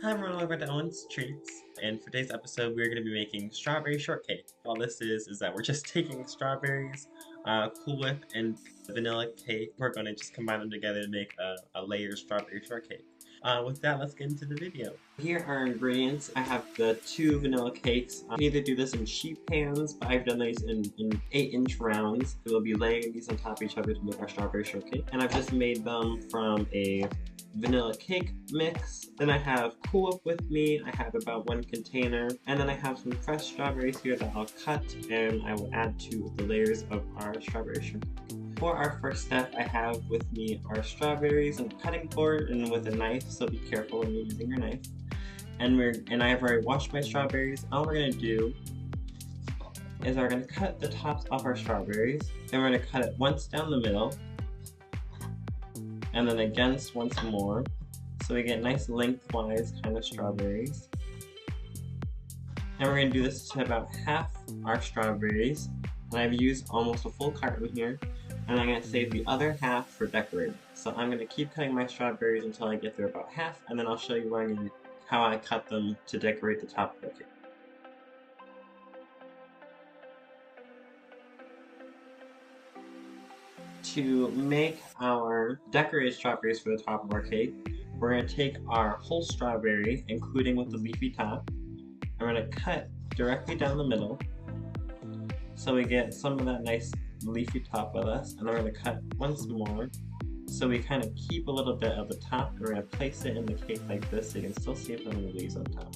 Hi everyone, welcome to Owen's Treats, and for today's episode we're going to be making strawberry shortcake. All this is that we're just taking strawberries, Cool Whip, and vanilla cake. We're going to just combine them together to make a layered strawberry shortcake. With that, let's get into the video. Here are our ingredients. I have the 2 vanilla cakes. You can either do this in sheet pans, but I've done these in 8-inch rounds. We'll be laying these on top of each other to make our strawberry shortcake. And I've just made them from a vanilla cake mix. Then I have Cool Whip with me. I have about 1 container. And then I have some fresh strawberries here that I'll cut and I will add to the layers of our strawberry shortcake. For our first step, I have with me our strawberries and a cutting board and with a knife, so be careful when you're using your knife. And I have already washed my strawberries. All we're going to do is we're going to cut the tops off our strawberries, and we're going to cut it once down the middle, and then against once more, so we get nice lengthwise kind of strawberries. And we're going to do this to about half our strawberries, and I've used almost a full carton here, and I'm going to save the other half for decorating. So I'm going to keep cutting my strawberries until I get through about half, and then I'll show you how I cut them to decorate the top of the cake. To make our decorated strawberries for the top of our cake, we're going to take our whole strawberry, including with the leafy top, and we're going to cut directly down the middle so we get some of that nice leafy top with us, and then we're going to cut once more so we kind of keep a little bit of the top, and we're going to place it in the cake like this so you can still see some of the leaves on top.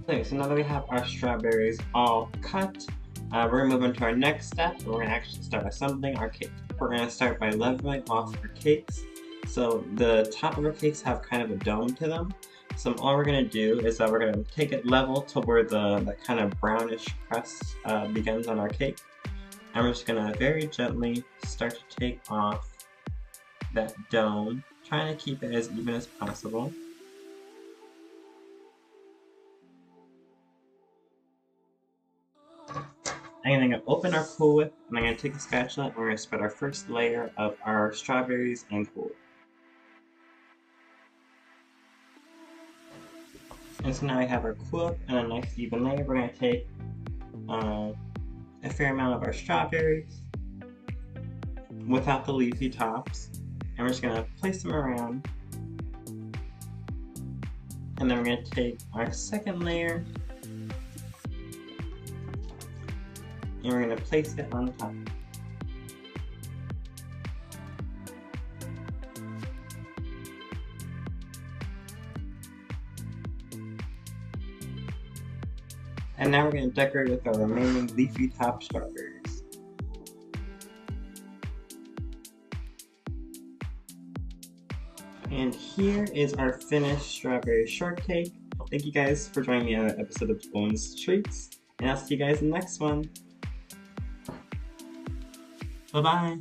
Okay, so now that we have our strawberries all cut, we're going to move on to our next step, and we're going to actually start assembling our cake. We're going to start by leveling off our cakes. So the top of our cakes have kind of a dome to them. So all we're going to do is that we're going to take it level to where the kind of brownish crust begins on our cake. And we're just going to very gently start to take off that dome, trying to keep it as even as possible. I'm going to open our Cool Whip, and I'm going to take a spatula, and we're going to spread our first layer of our strawberries and Cool Whip. And so now we have our Cool Whip and a nice even layer. We're going to take a fair amount of our strawberries without the leafy tops, and we're just going to place them around. And then we're going to take our second layer, and we're going to place it on top. And now we're going to decorate with our remaining leafy top strawberries. And here is our finished strawberry shortcake. Thank you guys for joining me on an episode of Owen's Treats, and I'll see you guys in the next one. Bye-bye!